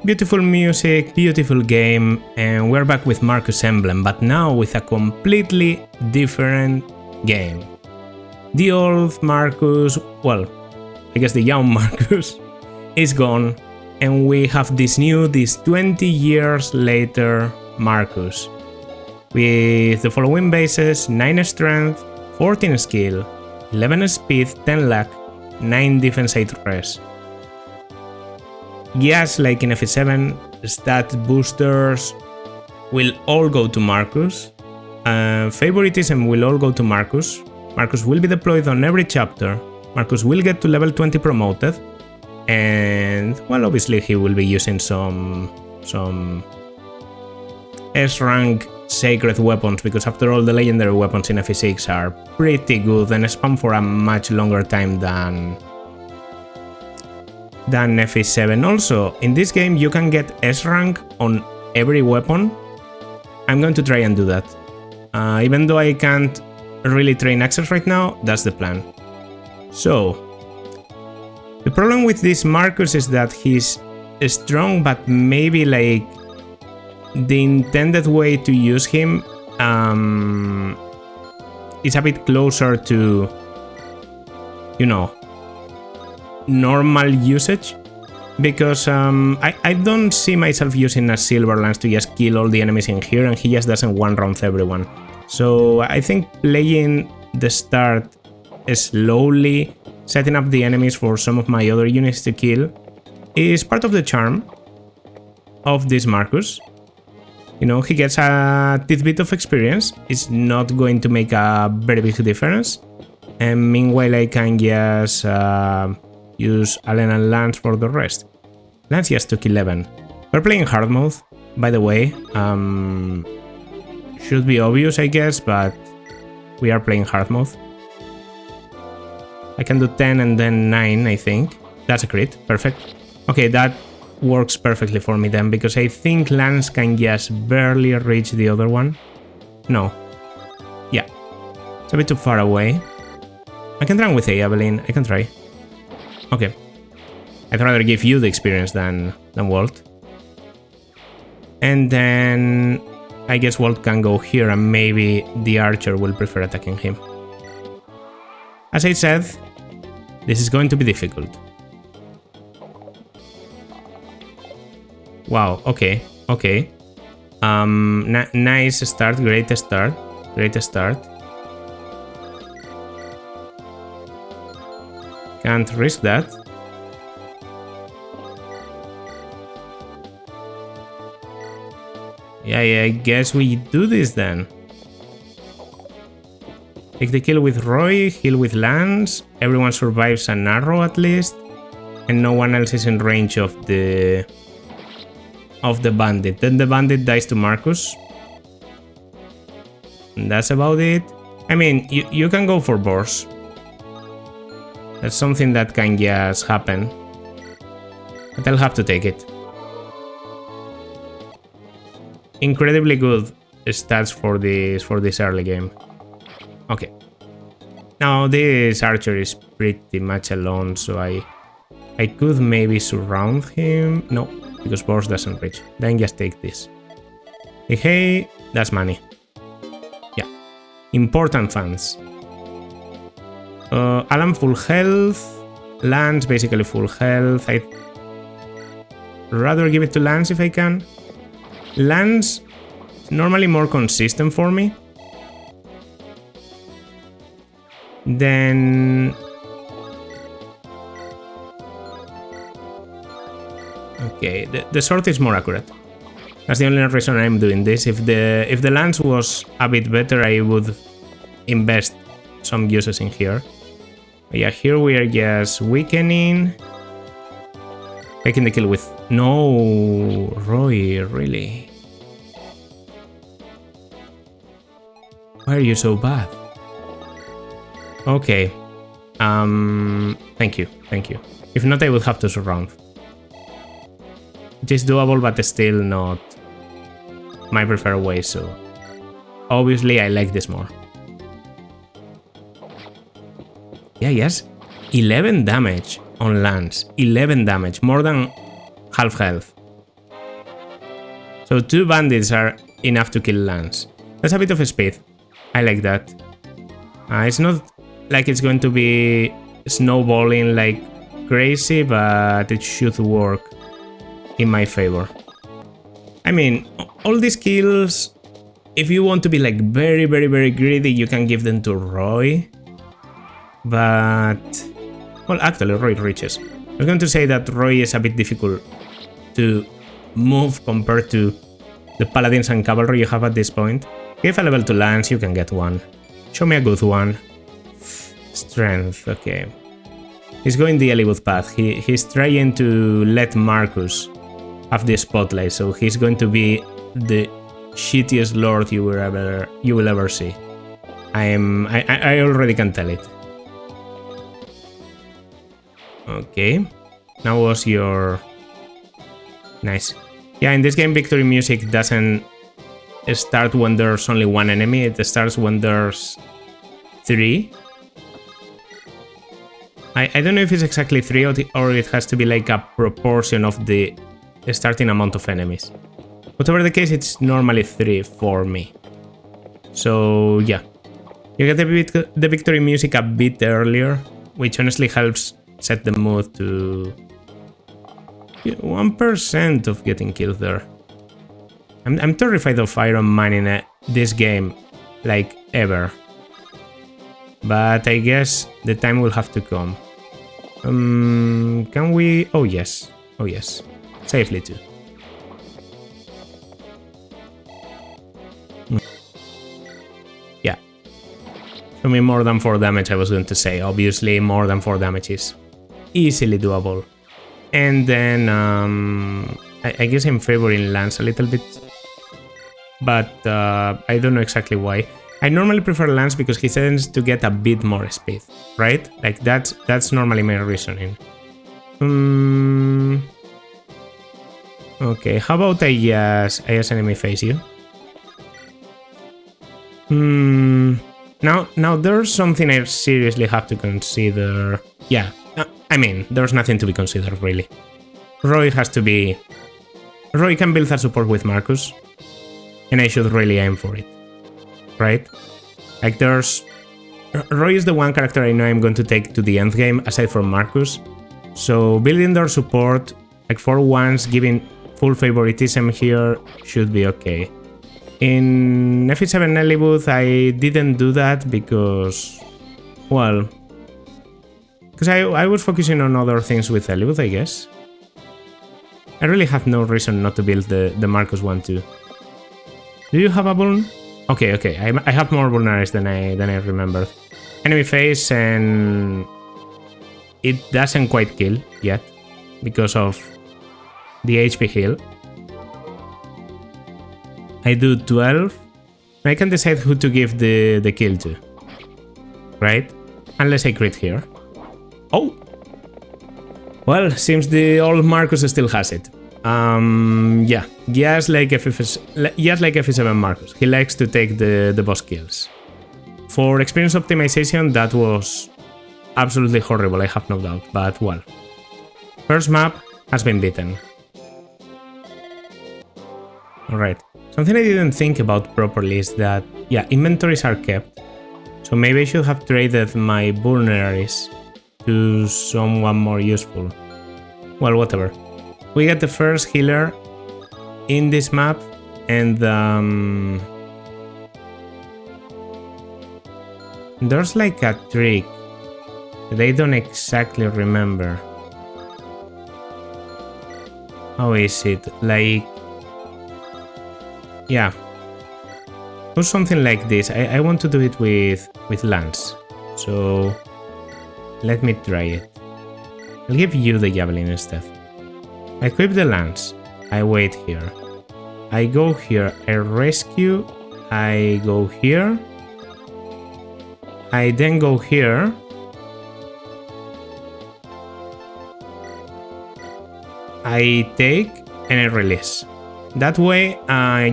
Beautiful music, beautiful game, and we're back with Marcus Emblem, but now with a completely different game. The old Marcus, well, I guess the young Marcus, is gone, and we have this 20 years later Marcus, with the following bases: 9 strength, 14 skill, 11 speed, 10 luck, 9 defense, 8 res. Yes, like in FE7, stat boosters will all go to Marcus. Favoritism will all go to Marcus. Marcus will be deployed on every chapter. Marcus will get to level 20 promoted. And, well, obviously he will be using some S-rank sacred weapons, because after all, the legendary weapons in FE6 are pretty good and spam for a much longer time than FE7. Also, in this game you can get S-rank on every weapon. I'm going to try and do that. Even though I can't really train Access right now, that's the plan. So, the problem with this Marcus is that he's strong, but maybe like the intended way to use him is a bit closer to, you know, normal usage, because I don't see myself using a silver lance to just kill all the enemies in here, and he just doesn't one-round everyone. So I think playing the start slowly, setting up the enemies for some of my other units to kill, is part of the charm of this Marcus. You know, he gets a tidbit of experience. It's not going to make a very big difference, and meanwhile I can just use Allen and Lance for the rest. Lance just took 11. We're playing hard mode, by the way. Should be obvious, I guess, but we are playing hard mode. I can do 10 and then 9, I think. That's a crit. Perfect. Okay, that works perfectly for me then, because I think Lance can just barely reach the other one. No. Yeah. It's a bit too far away. I can try with a Evelyn. I can try. Okay. I'd rather give you the experience than Walt. And then I guess Walt can go here, and maybe the archer will prefer attacking him. As I said, this is going to be difficult. Wow, okay, okay. Nice start, great start, great start. Can't risk that. Yeah, I guess we do this then. Take the kill with Roy, heal with Lance, everyone survives an arrow at least, and no one else is in range of the bandit. Then the bandit dies to Marcus. And that's about it. I mean, you can go for Boars. That's something that can just happen. But I'll have to take it. Incredibly good stats for this early game. Okay. Now this archer is pretty much alone, so I could maybe surround him. No, because Boars doesn't reach. Then just take this. Hey, that's money. Yeah. Important funds. Alan full health. Lance basically full health. I'd rather give it to Lance if I can. Lance is normally more consistent for me. Then okay, the sword is more accurate. That's the only reason I'm doing this. If the lance was a bit better, I would invest some uses in here. But yeah, here we are just weakening. Taking the kill with... No, Roy, really? Why are you so bad? Okay. Thank you. If not, I would have to surround. It is doable, but still not my preferred way, so... Obviously, I like this more. Yeah, yes. 11 damage on Lance. 11 damage. More than half health. So 2 bandits are enough to kill Lance. That's a bit of speed. I like that. It's not like it's going to be snowballing like crazy, but it should work in my favor. I mean, all these kills, if you want to be like very greedy, you can give them to Roy. But, well, actually, Roy reaches. I was going to say that Roy is a bit difficult to move compared to the paladins and cavalry you have at this point. Give a level to Lance, you can get one. Show me a good one. Strength, okay. He's going the Hollywood path. He's trying to let Marcus have the spotlight, so he's going to be the shittiest lord you will ever see. I already can tell it. Okay. Now was your... Nice. Yeah, in this game victory music doesn't start when there's only one enemy, it starts when there's 3. I don't know if it's exactly 3 or it has to be like a proportion of the starting amount of enemies. Whatever the case, it's normally 3 for me. So yeah, you get the victory music a bit earlier, which honestly helps set the mood to 1% of getting killed there. I'm terrified of Iron Man in this game, like ever. But I guess the time will have to come. Can we... Oh yes. Oh yes. Safely too. Yeah. Show me more than 4 damage, I was going to say. Obviously, more than 4 damage is easily doable. And then, I guess I'm favoring Lance a little bit. But I don't know exactly why. I normally prefer Lance because he tends to get a bit more speed, right? Like that's normally my reasoning. Okay, how about I just enemy face you? Now there's something I seriously have to consider. Yeah, I mean, there's nothing to be considered really. Roy has to be... Roy can build a support with Marcus, and I should really aim for it. Right? Like there's... Roy is the one character I know I'm going to take to the end game, aside from Marcus. So building their support, like for once, giving full favoritism here should be okay. In FE1 Hollywood, I didn't do that because... Well... Because I was focusing on other things with Hollywood, I guess. I really have no reason not to build the Marcus one too. Do you have a vuln? Okay, I have more vulneraries than I remembered. Enemy face, and it doesn't quite kill yet because of the HP heal. I do 12. I can decide who to give the kill to, right? Unless I crit here. Oh! Well, seems the old Marcus still has it. Yeah, just like FE7 Marcus, he likes to take the boss kills. For experience optimization, that was absolutely horrible, I have no doubt, but well. First map has been beaten. Alright, something I didn't think about properly is that, yeah, inventories are kept, so maybe I should have traded my vulneraries to someone more useful. Well, whatever. We get the first healer in this map, and there's like a trick that I don't exactly remember. How is it? Like... Yeah. Or something like this. I want to do it with Lance. So let me try it. I'll give you the javelin instead. I equip the lance. I wait here. I go here. I rescue. I go here. I then go here. I take and I release. That way,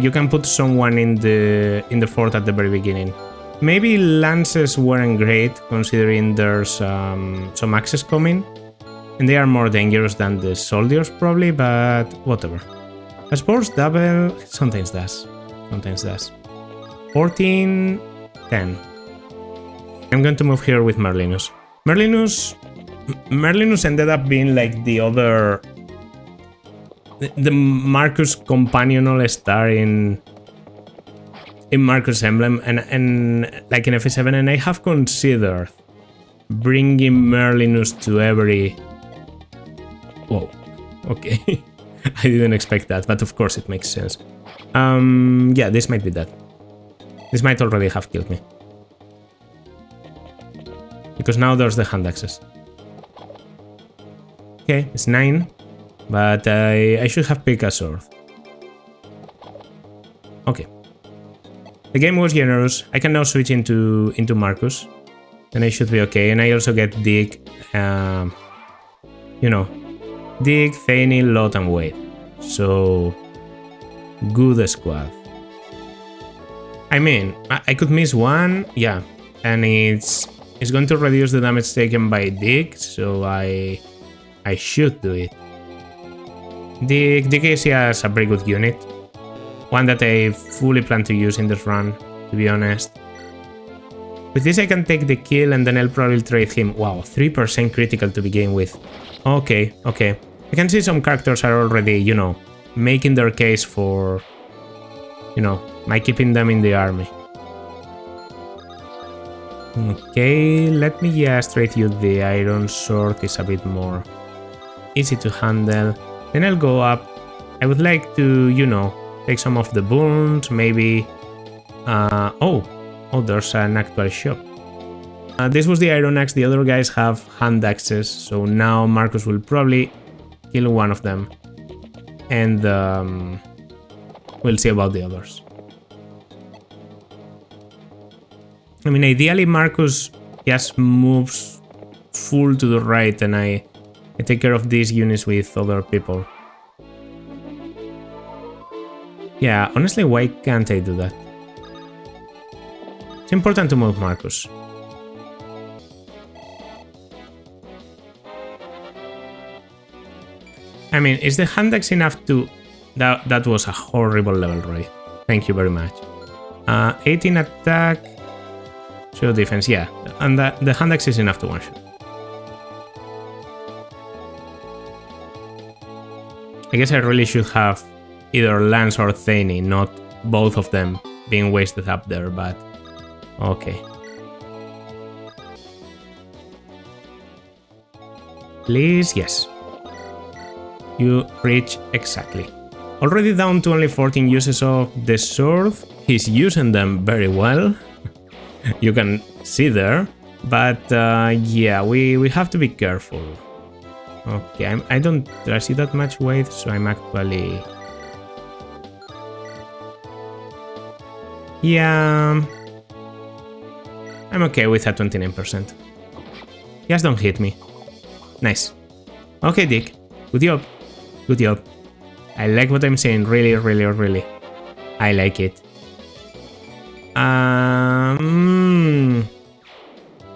you can put someone in the fort at the very beginning. Maybe lances weren't great, considering there's some axes coming, and they are more dangerous than the soldiers probably, but whatever. A sports double sometimes does. Sometimes does. 14, 10. I'm going to move here with Merlinus. Merlinus ended up being like the other... The Marcus companion all-star in Marcus Emblem and like in FE7, and I have considered bringing Merlinus to every... Whoa, okay. I didn't expect that, but of course it makes sense. Yeah, this might be that. This might already have killed me. Because now there's the hand axes. Okay, it's 9, but I should have picked a sword. Okay. The game was generous. I can now switch into Marcus, and I should be okay. And I also get Dig, you know, Dig, Thane, Lot, and Wade. So, good squad. I mean, I could miss one, yeah, and it's going to reduce the damage taken by Dig, so I should do it. Dig is a very good unit. One that I fully plan to use in this run, to be honest. With this I can take the kill and then I'll probably trade him. Wow, 3% critical to begin with. Okay, okay. I can see some characters are already, you know, making their case for, you know, my keeping them in the army. Okay, let me just trade you the iron sword. It's a bit more easy to handle. Then I'll go up. I would like to, you know, take some of the boons, maybe... Oh, there's an actual shop. This was the iron axe, the other guys have hand axes, so now Marcus will probably kill one of them. And we'll see about the others. I mean, ideally Marcus just moves full to the right and I take care of these units with other people. Yeah, honestly, why can't I do that? It's important to move Marcus. I mean, is the hand axe enough to... That was a horrible level, Roy. Thank you very much. 18 attack... Show defense, yeah. And the hand axe is enough to one-shot. I guess I really should have either Lance or Thane, not both of them being wasted up there, but okay. Please, yes. You reach exactly. Already down to only 14 uses of the sword. He's using them very well. You can see there. But yeah, we have to be careful. Okay, I don't see that much weight, so I'm actually... Yeah... I'm okay with that 29%. Just don't hit me. Nice. Okay, Dick. Good job. Good job. I like what I'm saying. Really, really, really. I like it.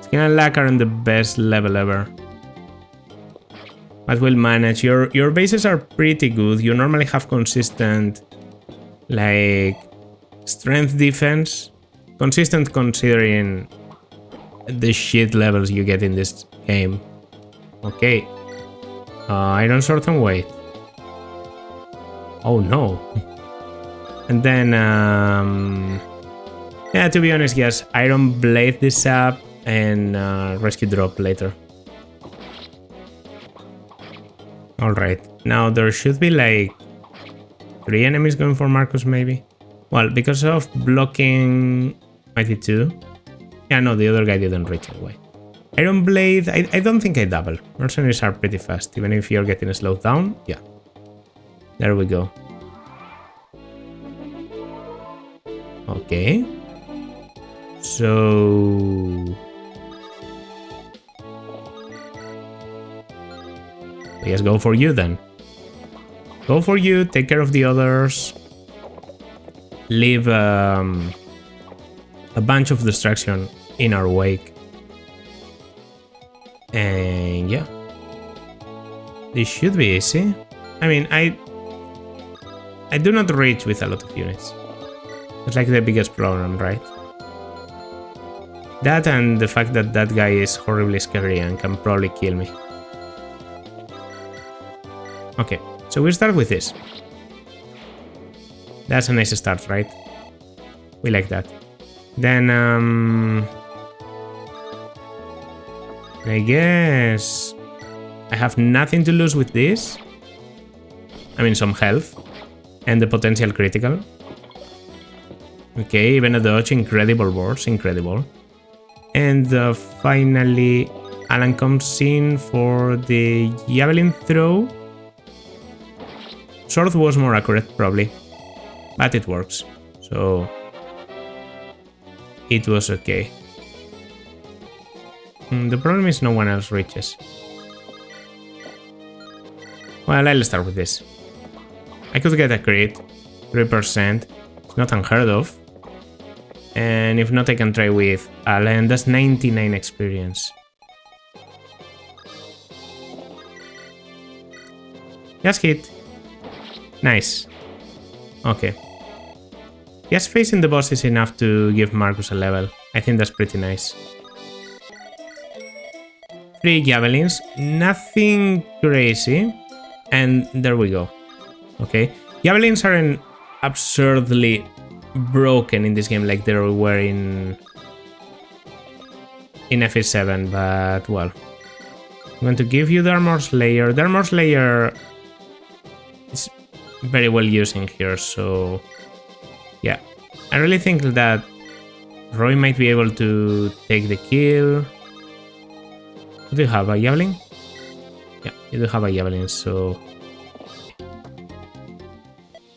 Skin and Lacquer on the best level ever. But we'll manage. Your bases are pretty good. You normally have consistent, like, strength defense. Consistent considering the shit levels you get in this game. Okay. Iron Sword and Weight. Oh no. And then, yeah, to be honest, yes, Iron Blade this up and Rescue Drop later. Alright, now there should be like 3 enemies going for Marcus maybe. Well, because of blocking Mighty 2. Yeah, no, the other guy didn't reach away. Iron Blade, I don't think I double. Mercenaries are pretty fast, even if you're getting slowed down. Yeah. There we go. Okay. So... Let's go for you then. Go for you, take care of the others. Leave a bunch of destruction in our wake. And yeah. This should be easy. I mean, I I do not reach with a lot of units. It's like the biggest problem, right? That and the fact that that guy is horribly scary and can probably kill me. Okay, so we start with this. That's a nice start, right? We like that. Then, I guess I have nothing to lose with this. I mean, some health and the potential critical. Okay, even a dodge, incredible boards, incredible. And finally, Alan comes in for the javelin throw. Sword was more accurate, probably, but it works, so it was okay. The problem is no one else reaches. Well, I'll start with this. I could get a crit, 3%, it's not unheard of. And if not, I can try with Alan, that's 99 experience. Just hit. Nice. Okay. Just facing the boss is enough to give Marcus a level. I think that's pretty nice. 3 javelins, nothing crazy. And there we go. Okay. Javelins aren't absurdly broken in this game like they were in FE7, but well. I'm going to give you the Armor Slayer. The Armor Slayer is very well used in here, so yeah. I really think that Roy might be able to take the kill. Do you have a javelin? Yeah, you do have a javelin, so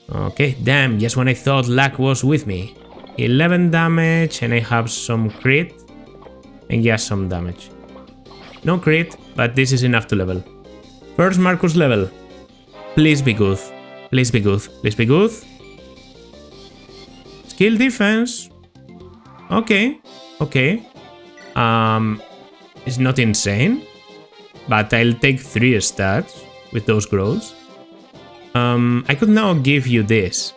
okay, damn, just when I thought luck was with me. 11 damage and I have some crit and just some damage. No crit, but this is enough to level. First Marcus level. Please be good. Please be good. Please be good. Skill defense. Okay. Okay. It's not insane, but I'll take 3 stats with those growths. I could now give you this.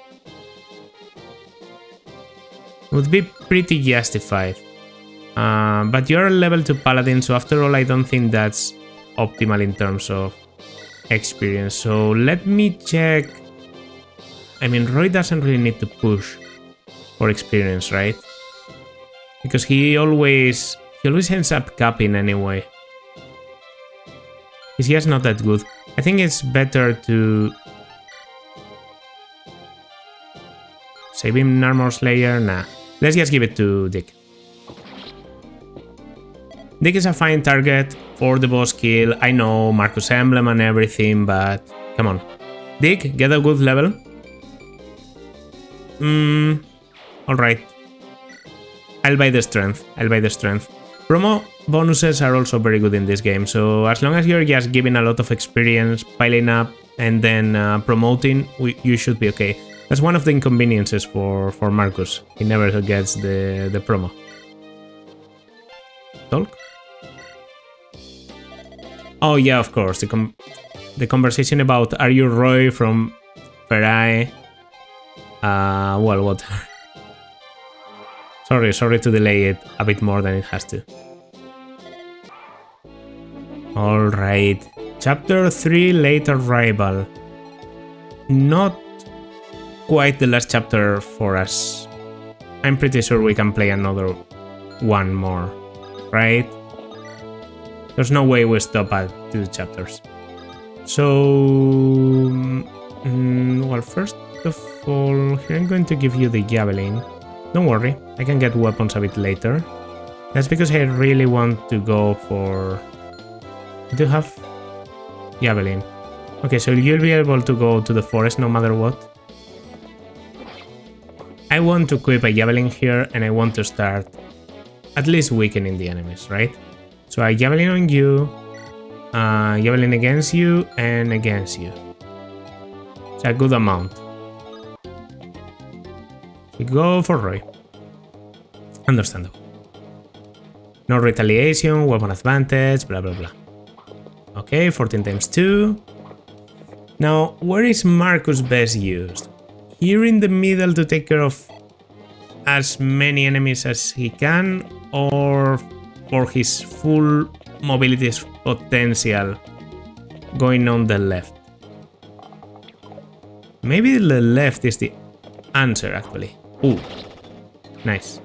It would be pretty justified. But you're a level 2 paladin, so after all, I don't think that's optimal in terms of experience. So let me check. I mean, Roy doesn't really need to push for experience, right? Because he always ends up capping anyway. He's just not that good. I think it's better to save him Armor Slayer. Nah, let's just give it to Dick. Dick is a fine target for the boss kill. I know, Marcus Emblem and everything, but come on. Dick, get a good level. Alright. I'll buy the strength. I'll buy the strength. Promo bonuses are also very good in this game, so as long as you're just giving a lot of experience, piling up, and then promoting, you should be okay. That's one of the inconveniences for Marcus. He never gets the promo. Talk? Oh yeah, of course. The conversation about are you Roy from Ferai? Well, whatever. Sorry to delay it a bit more than it has to. Alright. Chapter 3, Late Arrival. Not quite the last chapter for us. I'm pretty sure we can play another one more, right? There's no way we stop at 2 chapters. So, well, first of all, here I'm going to give you the javelin. Don't worry, I can get weapons a bit later. That's because I really want to go for... Do you have javelin? Okay, so you'll be able to go to the forest no matter what. I want to equip a javelin here and I want to start at least weakening the enemies, right? So I javelin on you, javelin against you and against you. It's a good amount. We go for Roy. Understandable. No retaliation, weapon advantage, blah blah blah. Okay, 14 times 2. Now, where is Marcus best used? here in the middle to take care of as many enemies as he can, or for his full mobility potential going on the left? Maybe the left is the answer, actually. Ooh, nice.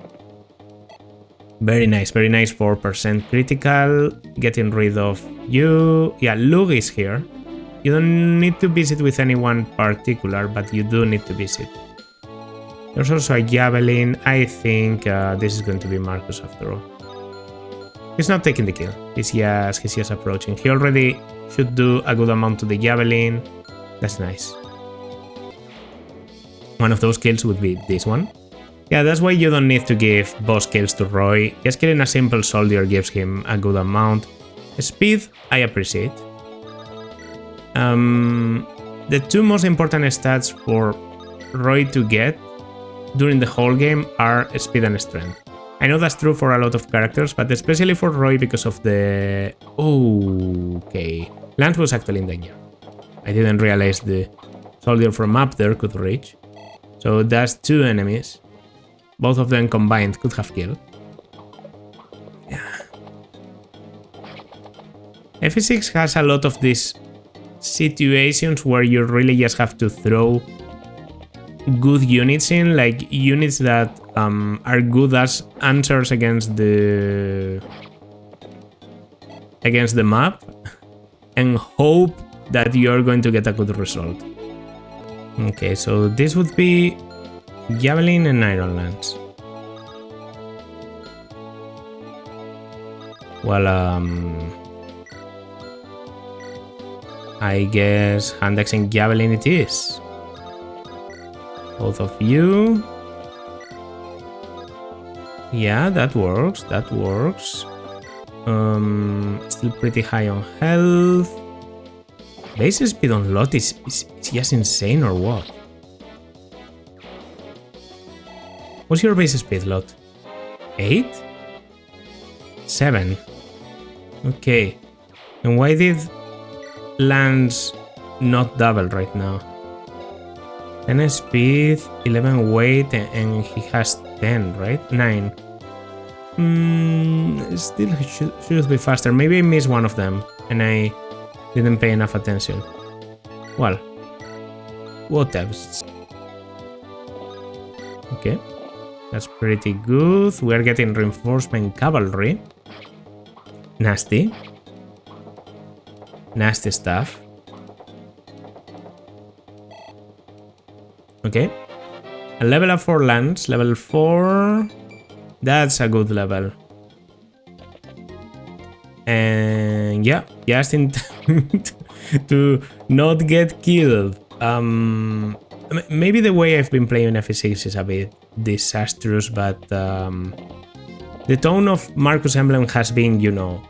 Very nice, 4% critical. Getting rid of you. Yeah, Lug is here. You don't need to visit with anyone particular, but you do need to visit. There's also a Javelin. I think this is going to be Marcus after all. He's not taking the kill. He's just approaching. He already should do a good amount to the Javelin. That's nice. One of those kills would be this one. Yeah, that's why you don't need to give boss kills to Roy. Just killing a simple soldier gives him a good amount. Speed, I appreciate. The two most important stats for Roy to get during the whole game are speed and strength. I know that's true for a lot of characters, but especially for Roy because of the... Okay. Lance was actually in danger. I didn't realize the soldier from up there could reach. So that's two enemies. Both of them combined could have killed. Yeah. FE6 has a lot of these situations where you really just have to throw good units in, like units that are good as answers against the map, and hope that you're going to get a good result. Okay, so this would be Javelin and Iron Lance. Well, I guess hand axe and Javelin it is. Both of you. Yeah, that works, that works. Still pretty high on health. Base speed on lot is just insane, or what? What's your base speed, Lot? 8? 7. Okay. And why did Lance not double right now? 10 speed, 11 weight, and he has 10, right? 9. Still should be faster. Maybe I missed one of them and I didn't pay enough attention. Well, what else? Okay, that's pretty good. We are getting reinforcement cavalry. Nasty. Nasty stuff. Okay. A level up for Lance. Level 4. That's a good level. And yeah, just in time to not get killed. Maybe the way I've been playing FE6 is a bit disastrous, but the tone of Marcus Emblem has been, you know,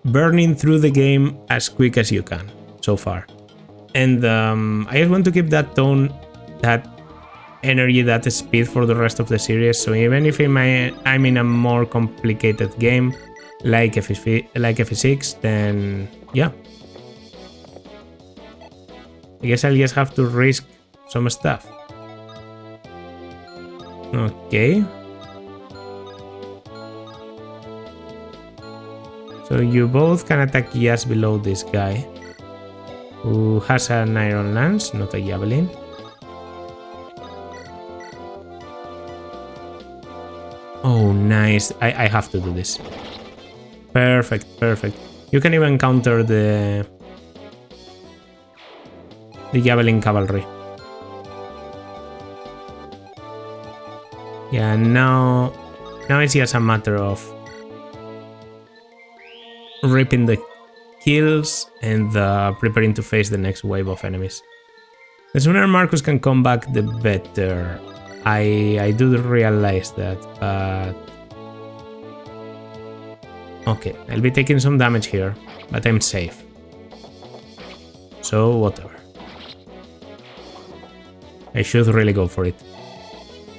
burning through the game as quick as you can so far. And I just want to keep that tone, that energy, that speed for the rest of the series. So even if I'm in a more complicated game like FE6, then yeah, I guess I'll just have to risk some stuff. Okay. So you both can attack just below this guy, who has an Iron Lance, not a Javelin. Oh, nice. I have to do this. Perfect, perfect. You can even counter the Javelin cavalry. Yeah, now it's just a matter of ripping the kills and preparing to face the next wave of enemies. The sooner Marcus can come back, the better. I do realize that, but... Okay, I'll be taking some damage here, but I'm safe. So, whatever. I should really go for it.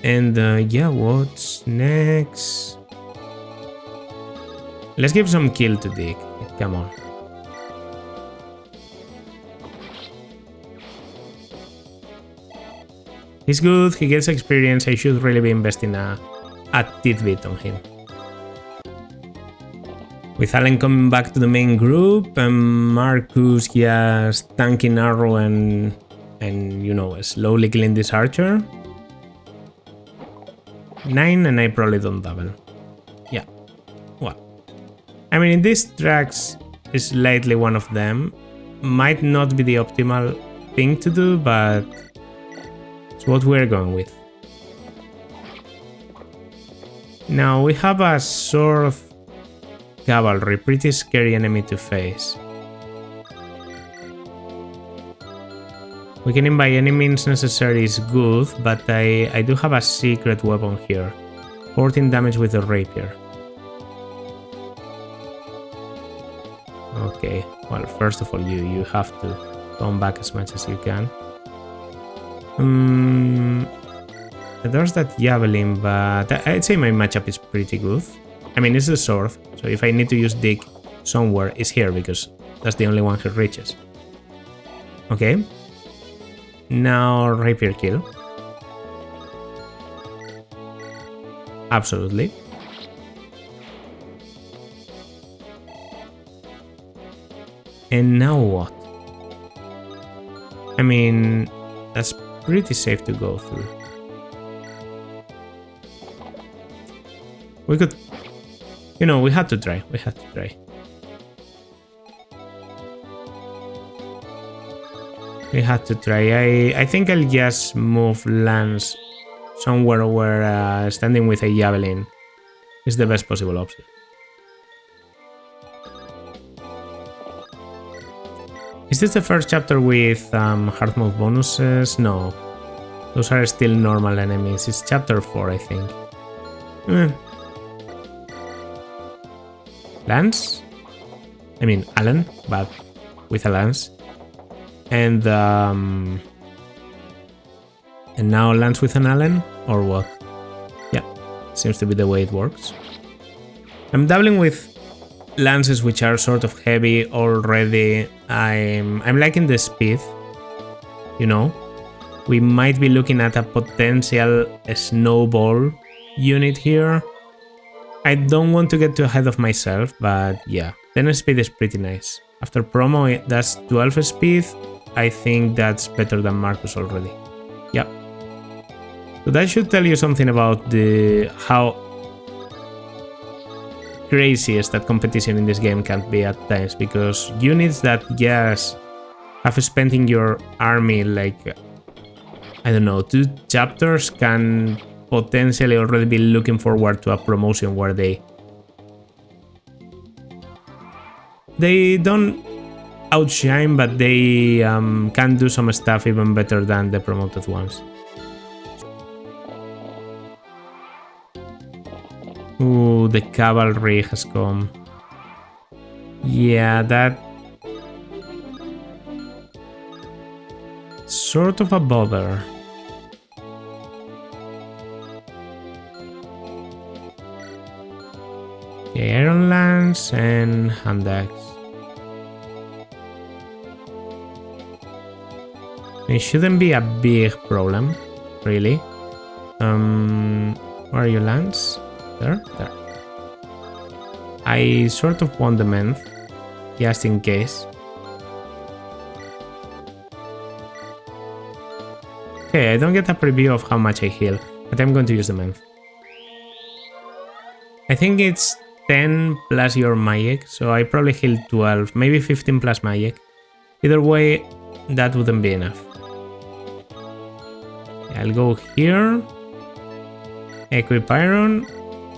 And yeah, what's next? Let's give some kill to Dick. Come on. He's good, he gets experience, I should really be investing a tidbit on him. With Allen coming back to the main group and Marcus just tanking arrow and you know, slowly killing this archer. 9 and I probably don't double. Yeah, well, I mean, in these tracks is slightly one of them. Might not be the optimal thing to do, but it's what we're going with. Now we have a sort of cavalry, pretty scary enemy to face. Weakening by any means necessary is good, but I do have a secret weapon here. 14 damage with a rapier. Okay, well, first of all, you have to come back as much as you can. There's that javelin, but I'd say my matchup is pretty good. I mean, it's a sword, so if I need to use dig somewhere, it's here, because that's the only one he reaches. Okay. Now rapier kill. Absolutely. And now what? I mean, that's pretty safe to go through. We could, you know, we had to try. We had to try. We had to try. I think I'll just move Lance somewhere where standing with a javelin is the best possible option. Is this the first chapter with hard mode bonuses? No. Those are still normal enemies. It's chapter 4, I think. Lance? I mean, Allen, but with a lance. And now Lance with an Allen, or what? Yeah, seems to be the way it works. I'm doubling with lances which are sort of heavy already. I'm liking the speed, you know. We might be looking at a potential snowball unit here. I don't want to get too ahead of myself, but yeah, 10 speed is pretty nice. After promo, that's 12 speed. I think that's better than Marcus already. Yep. So that should tell you something about how craziest that competition in this game can be at times, because units that just have spent in your army like, I don't know, 2 chapters can potentially already be looking forward to a promotion where they don't outshine, but they can do some stuff even better than the promoted ones. Ooh, the cavalry has come. Yeah, that sort of a bother. Okay, Iron Lance and Hand Axe. It shouldn't be a big problem, really. Where are you, Lance? There? There. I sort of want the Menth, just in case. Okay, I don't get a preview of how much I heal, but I'm going to use the Menth. I think it's 10 plus your magic, so I probably heal 12, maybe 15 plus magic. Either way, that wouldn't be enough. I'll go here, equip iron,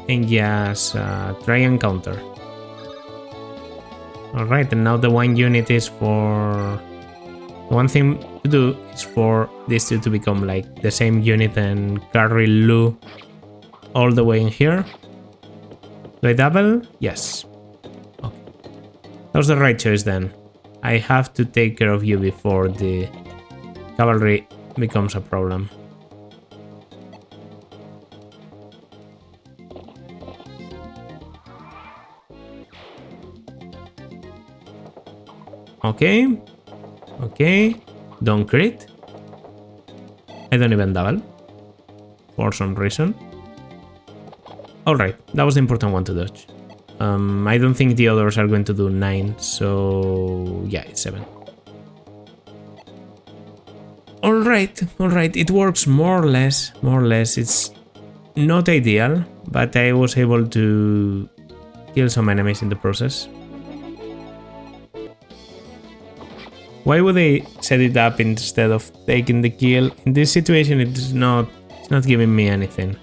and just try and counter. Alright, and now the one unit is for... One thing to do is for these two to become like the same unit and carry Lu all the way in here. Do I double? Yes. Okay. That was the right choice then. I have to take care of you before the cavalry becomes a problem. Okay. Okay. Don't crit. I don't even double. For some reason. Alright, that was the important one to dodge. I don't think the others are going to do 9, so yeah, it's 7. Alright, it works more or less. It's not ideal, but I was able to kill some enemies in the process. Why would they set it up instead of taking the kill? In this situation, it's not giving me anything.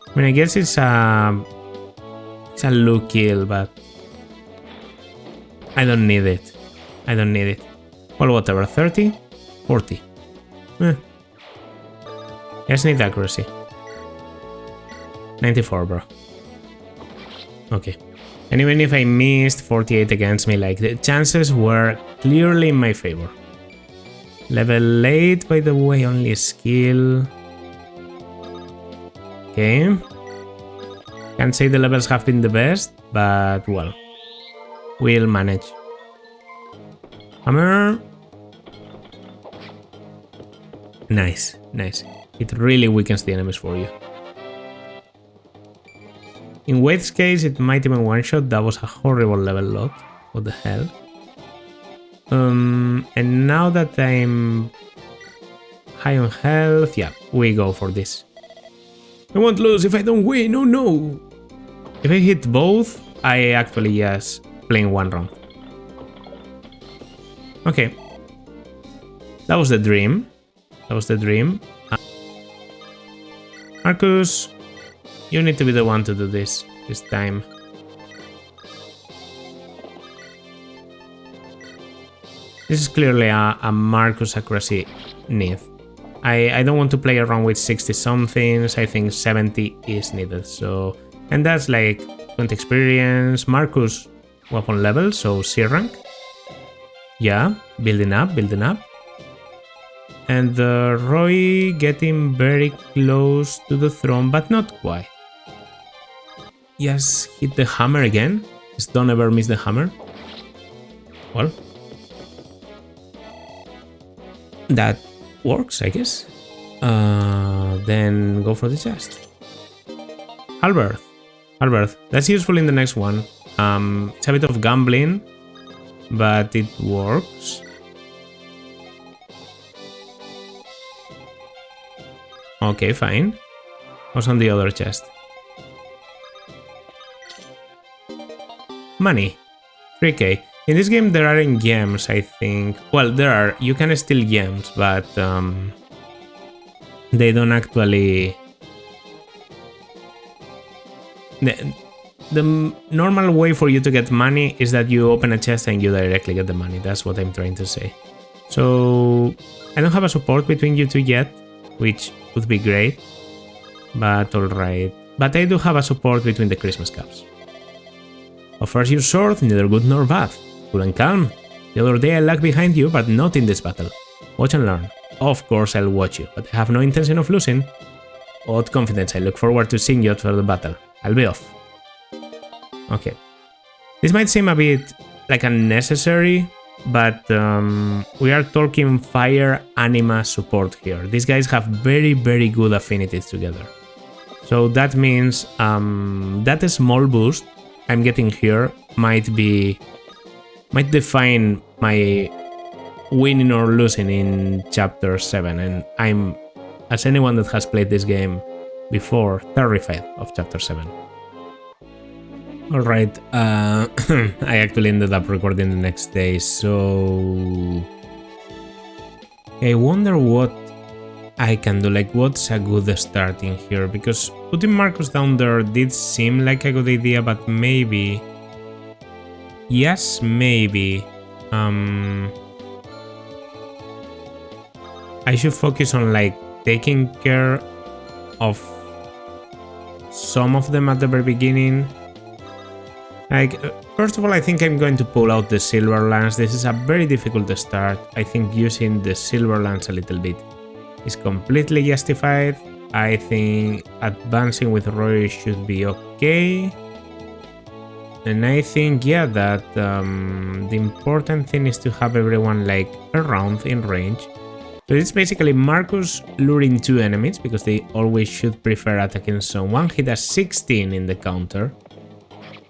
I mean, I guess it's a loot kill, but I don't need it. Well, whatever, 30, 40. I just need accuracy. 94, bro. Okay. And even if I missed 48 against me, like, the chances were clearly in my favor. Level 8, by the way, only skill. Okay. Can't say the levels have been the best, but well, we'll manage. Hammer. Nice. It really weakens the enemies for you. In Wade's case, it might even one-shot. That was a horrible level lot. What the hell? And now that I'm high on health, yeah, we go for this. I won't lose if I don't win, oh no! If I hit both, I actually just playing one round. Okay. That was the dream. Marcus, you need to be the one to do this time. This is clearly a Marcus accuracy need. I don't want to play around with 60 somethings. I think 70 is needed. So, and that's like 20 experience. Marcus weapon level, so C rank. Yeah, building up. And Roy getting very close to the throne, but not quite. Yes, hit the hammer again. Just don't ever miss the hammer. Well, that works, I guess. Then go for the chest. Halberd. That's useful in the next one. It's a bit of gambling, but it works. Okay, fine. What's on the other chest? Money. 3k. In this game there aren't gems, I think. Well, there are. You can steal gems, but they don't actually... The normal way for you to get money is that you open a chest and you directly get the money. That's what I'm trying to say. So I don't have a support between you two yet, which would be great, but alright. But I do have a support between the Christmas caps. Offers your sword, neither good nor bad. Cool and calm. The other day I lagged behind you, but not in this battle. Watch and learn. Of course I'll watch you, but I have no intention of losing. Odd confidence, I look forward to seeing you after the battle. I'll be off. Okay. This might seem a bit like unnecessary, but we are talking fire anima support here. These guys have very good affinities together. So that means that small boost I'm getting here might define my winning or losing in chapter 7, and I'm, as anyone that has played this game before, terrified of chapter 7. Alright, I actually ended up recording the next day, so I wonder what I can do, like what's a good start in here, because putting Marcus down there did seem like a good idea, but maybe... Yes, maybe... I should focus on like taking care of some of them at the very beginning. Like, first of all, I think I'm going to pull out the Silver Lance. This is a very difficult start. I think using the Silver Lance a little bit is completely justified. I think advancing with Roy should be okay. And I think, yeah, that the important thing is to have everyone like around in range. So it's basically Marcus luring 2 enemies, because they always should prefer attacking someone. He does 16 in the counter.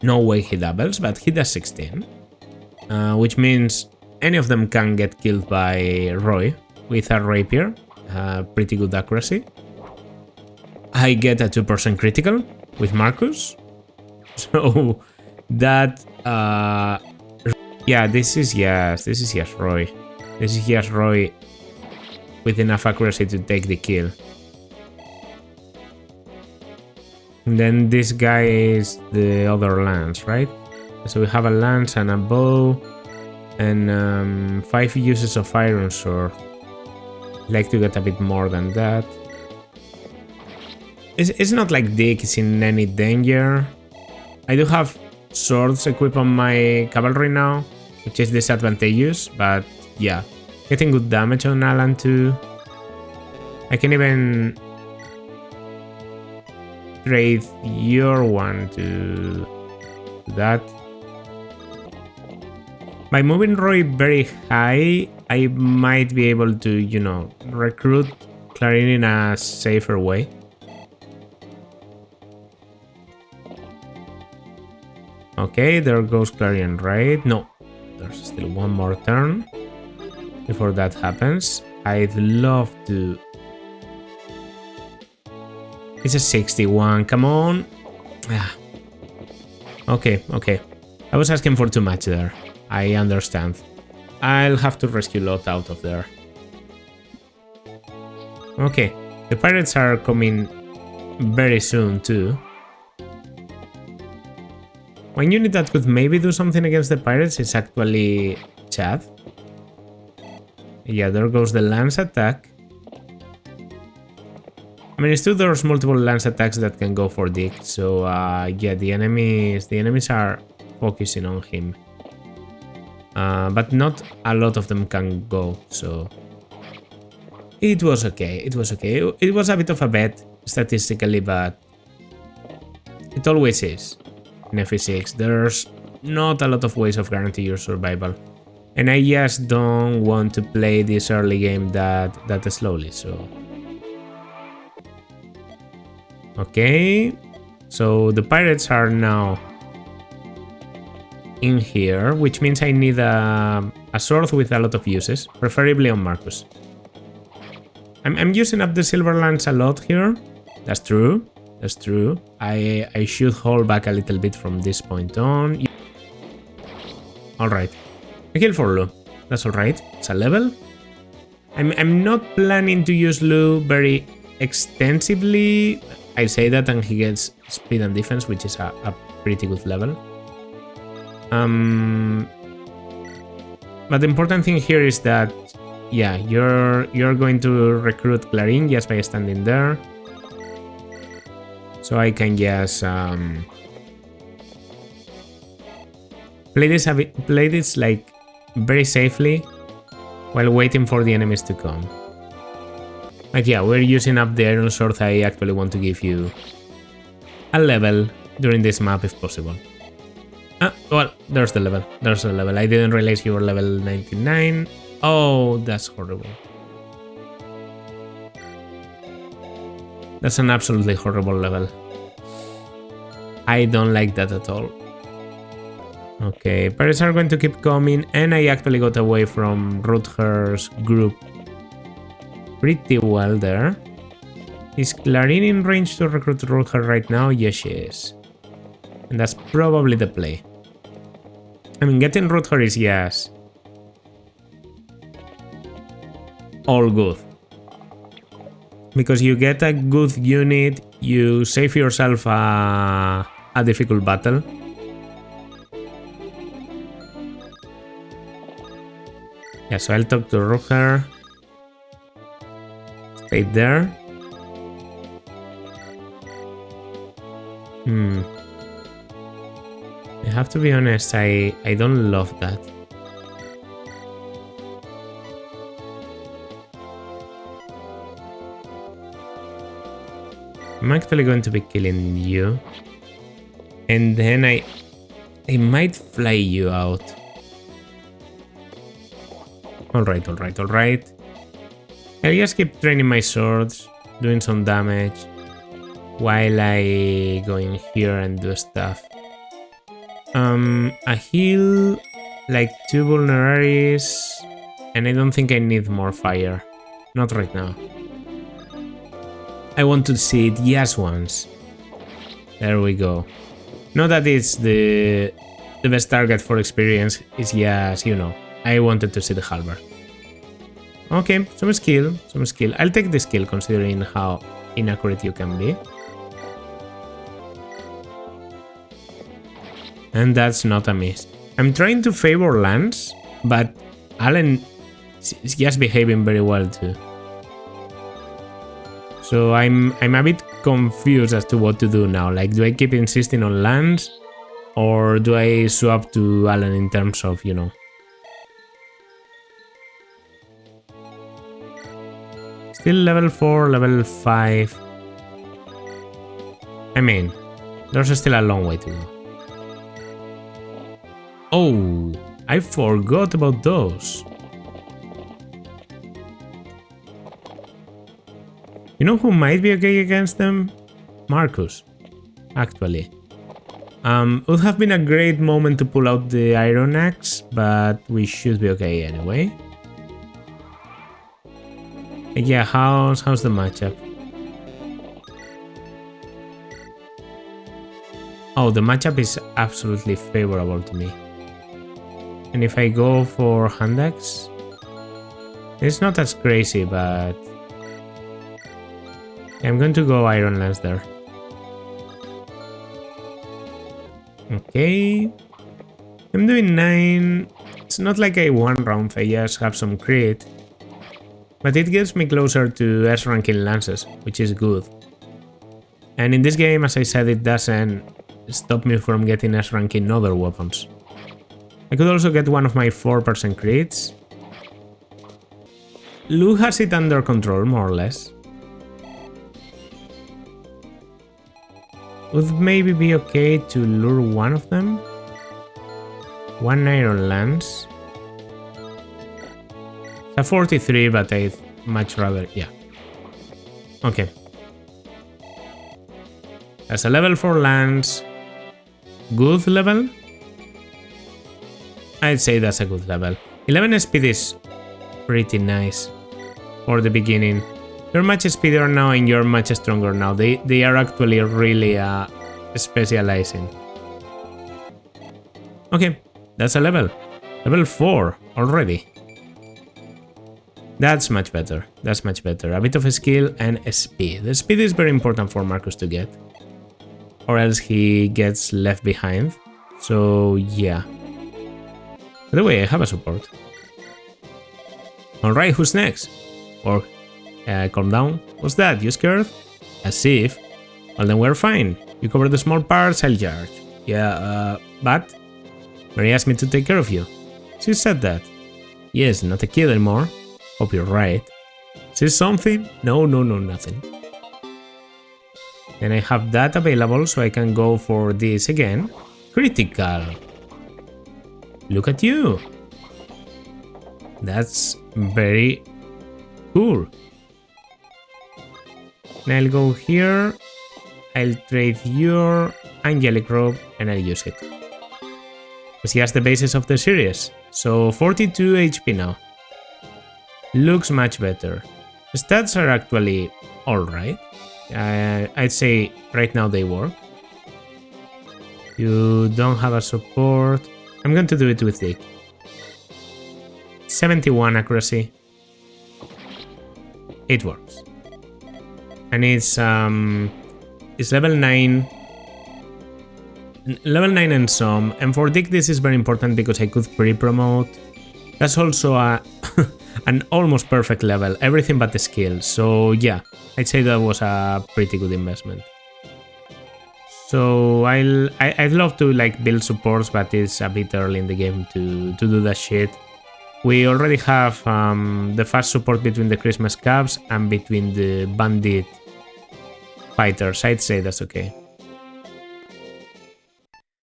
No way he doubles, but he does 16. Which means any of them can get killed by Roy with a rapier. Pretty good accuracy. I get a 2% critical with Marcus. So that... yeah, this is yes Roy. This is yes Roy with enough accuracy to take the kill. And then this guy is the other lance, right? So we have a lance and a bow and 5 uses of iron sword. I'd like to get a bit more than that. It's not like Dick is in any danger. I do have swords equipped on my cavalry now, which is disadvantageous, but yeah. Getting good damage on Alan too. I can even trade your one to that. By moving Roy very high, I might be able to, you know, recruit Clarin in a safer way. Okay, there goes Clarion, right? No, there's still one more turn before that happens. I'd love to... It's a 61, come on. Ah. Okay. I was asking for too much there. I understand. I'll have to rescue Lot out of there. Okay, the pirates are coming very soon too. One unit that could maybe do something against the pirates is actually Chad. Yeah, there goes the lance attack. I mean, still there's multiple lance attacks that can go for Dick, so yeah, the enemies are focusing on him. But not a lot of them can go, so it was okay. It was a bit of a bet statistically, but it always is in FE6. There's not a lot of ways of guarantee your survival. And I just don't want to play this early game that slowly, so... Okay, so the pirates are now in here, which means I need a sword with a lot of uses, preferably on Marcus. I'm using up the silver lance a lot here. That's true. I should hold back a little bit from this point on. Alright. I kill for Lu. That's alright. It's a level. I'm not planning to use Lu very extensively. I say that and he gets speed and defense, which is a pretty good level. But the important thing here is that, yeah, you're going to recruit Clarin just by standing there. So I can just play this like very safely while waiting for the enemies to come. Like, yeah, we're using up the iron sword. I actually want to give you a level during this map if possible. Well, there's the level. I didn't realize you were level 99. Oh, that's horrible. That's an absolutely horrible level. I don't like that at all. Okay, pirates are going to keep coming, and I actually got away from Rutger's group pretty well there. Is Clarin in range to recruit Rutger right now? Yes, she is. And that's probably the play. I mean, getting Rutger is, yes, all good. Because you get a good unit, you save yourself a difficult battle. Yeah, so I'll talk to Rutger. Stay there. I have to be honest, I don't love that. I'm actually going to be killing you. And then I might fly you out. Alright. I'll just keep training my swords, doing some damage, while I go in here and do stuff. A heal, like 2 vulneraries, and I don't think I need more fire. Not right now. I want to see it just once. There we go. Not that it's the best target for experience, it's just, you know, I wanted to see the halberd. Okay, some skill. I'll take the skill considering how inaccurate you can be. And that's not a miss. I'm trying to favor Lance, but Alan is just behaving very well too. So I'm a bit confused as to what to do now. Like, do I keep insisting on Lance, or do I swap to Alan in terms of, you know? Still level 4, level 5. I mean, there's still a long way to go. Oh, I forgot about those. You know who might be okay against them? Marcus, actually. Would have been a great moment to pull out the Iron Axe, but we should be okay anyway. Yeah, how's the matchup? Oh, the matchup is absolutely favorable to me. And if I go for hand axe, it's not as crazy, but I'm going to go Iron Lance there. Okay. I'm doing 9. It's not like I won round, I just have some crit. But it gets me closer to S ranking lances, which is good. And in this game, as I said, it doesn't stop me from getting S ranking other weapons. I could also get one of my 4% crits. Lou has it under control, more or less. Would maybe be okay to lure one of them. 1 Iron Lance. A 43, but I'd much rather, yeah. Okay. That's a level 4 lance. Good level? I'd say that's a good level. 11 speed is pretty nice for the beginning. You're much speedier now and you're much stronger now. They are actually really specializing. Okay, that's a level. Level 4 already. That's much better. That's much better. A bit of skill and speed. The speed is very important for Marcus to get, or else he gets left behind. So yeah. By the way, I have a support. Alright, who's next? Or calm down. What's that? You scared? As if. Well, then we're fine. You cover the small parts, I'll charge. Yeah, but Mary asked me to take care of you. She said that. Yes, not a kid anymore. Hope you're right. See something? No, nothing. Then I have that available, so I can go for this again. Critical. Look at you. That's very cool. And I'll go here. I'll trade your angelic robe and I'll use it. Because he has the basis of the series. So 42 HP now. Looks much better. The stats are actually alright. I'd say right now they work. You don't have a support. I'm going to do it with Dick. 71 accuracy. It works. And it's level 9. Level 9 and some. And for Dick this is very important because I could pre-promote. That's also an almost perfect level, everything but the skill. So yeah, I'd say that was a pretty good investment. So I'd love to like build supports, but it's a bit early in the game to do that shit. We already have the fast support between the Christmas Cubs and between the bandit fighters. I'd say that's okay.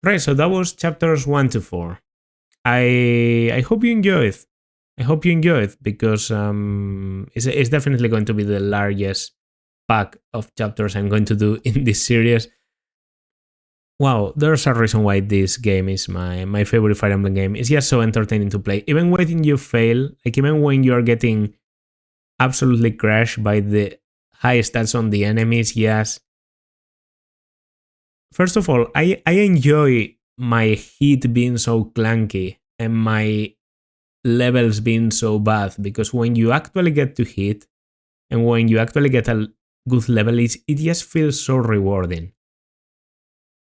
Right, so that was chapters 1 to 4. I hope you enjoyed. I hope you enjoy it because it's definitely going to be the largest pack of chapters I'm going to do in this series. Wow, there's a reason why this game is my favorite Fire Emblem game. It's just so entertaining to play. Even when you fail, like even when you're getting absolutely crashed by the high stats on the enemies, yes. First of all, I enjoy my hit being so clunky and my levels being so bad because when you actually get to hit and when you actually get a good level, it just feels so rewarding.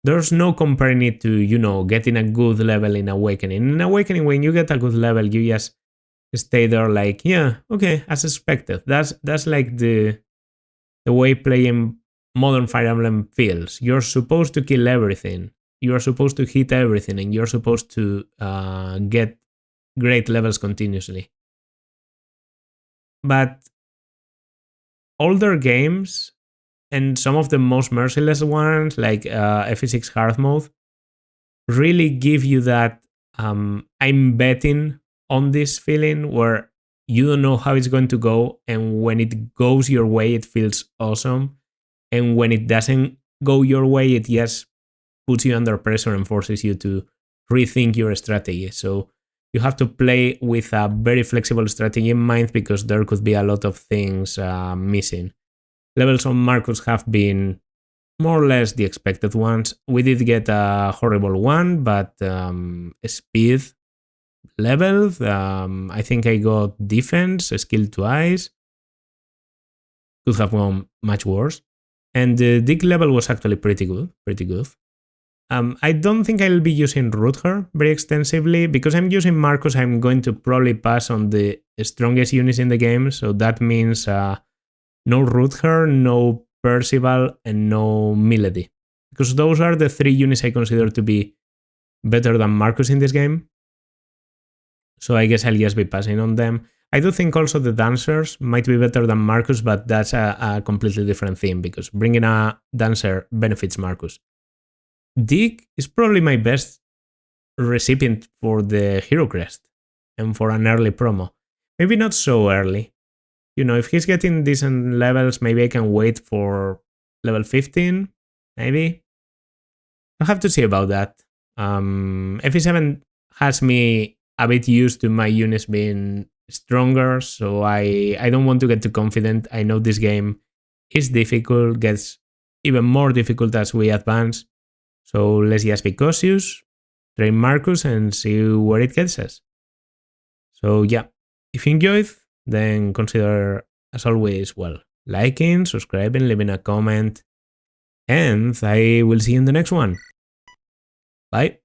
There's no comparing it to, you know, getting a good level in Awakening. In Awakening, when you get a good level, you just stay there like, yeah, okay, as expected. That's like the way playing modern Fire Emblem feels. You're supposed to kill everything. You're supposed to hit everything, and you're supposed to get great levels continuously. But older games and some of the most merciless ones, like FE6 Hard Mode, really give you that I'm betting on this feeling where you don't know how it's going to go, and when it goes your way, it feels awesome. And when it doesn't go your way, it just puts you under pressure and forces you to rethink your strategy. So you have to play with a very flexible strategy in mind because there could be a lot of things missing. Levels on Marcus have been more or less the expected ones. We did get a horrible one, but speed level, I think I got defense, skill twice. Could have gone much worse. And the dig level was actually pretty good, I don't think I'll be using Rutger very extensively. Because I'm using Marcus, I'm going to probably pass on the strongest units in the game. So that means no Rutger, no Percival, and no Milady. Because those are the 3 units I consider to be better than Marcus in this game. So I guess I'll just be passing on them. I do think also the dancers might be better than Marcus, but that's a completely different thing because bringing a dancer benefits Marcus. Dick is probably my best recipient for the Hero Crest and for an early promo. Maybe not so early. You know, if he's getting decent levels, maybe I can wait for level 15, maybe. I'll have to see about that. FE7 has me a bit used to my units being stronger, so I don't want to get too confident. I know this game is difficult, gets even more difficult as we advance. So let's just be cautious, train Marcus, and see where it gets us. So yeah, if you enjoyed, then consider, as always, well, liking, subscribing, leaving a comment, and I will see you in the next one. Bye.